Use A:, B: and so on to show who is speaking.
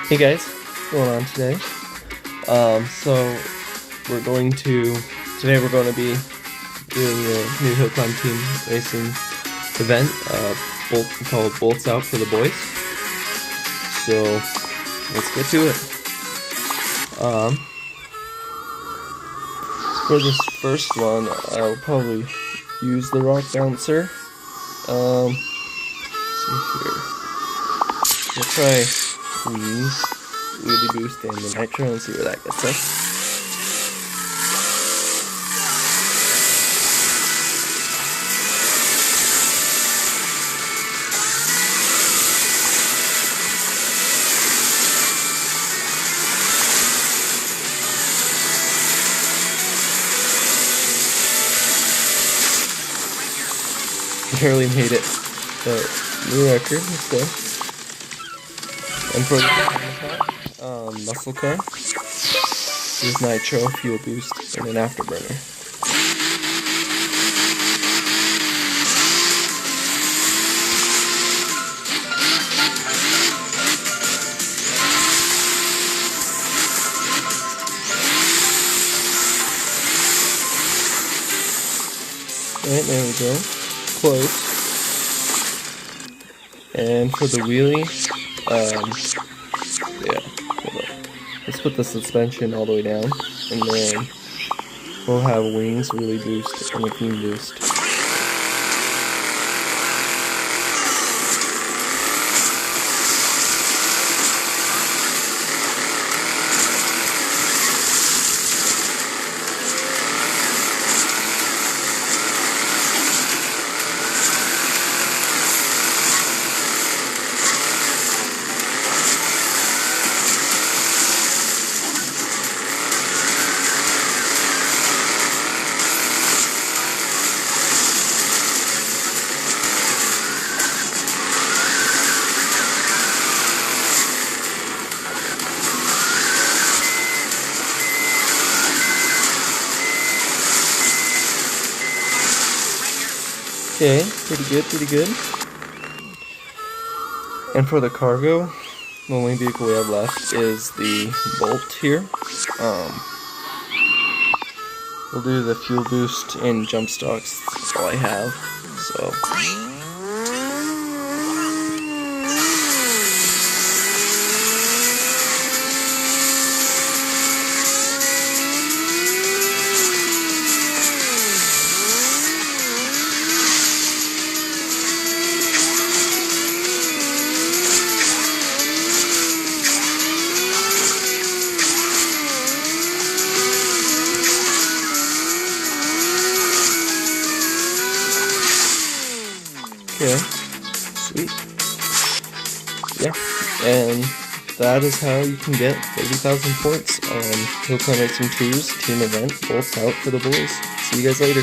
A: Hey guys, what's going on today? Today we're going to be doing the new hill climb team racing event, called Bolts Out for the Boys. So let's get to it. For this first one, I'll probably use the rock bouncer. Let's see here. We'll try these. Wheelie boost and the nitro and see where that gets us. Barely made it, but new record, let's go. And for the muscle car, here's nitro, fuel boost, and an afterburner. Alright, there we go. Close. And for the wheelie, let's put the suspension all the way down, and then we'll have wings, wheelie boost, and a clean boost. Okay, pretty good. And for the cargo, the only vehicle we have left is the Bolt here. We'll do the fuel boost and jump stocks, that's all I have, so. Okay, sweet. Yeah, and that is how you can get 30,000 points on Hill Climb Racing 2's team event, Bolts Out for the Boys. See you guys later.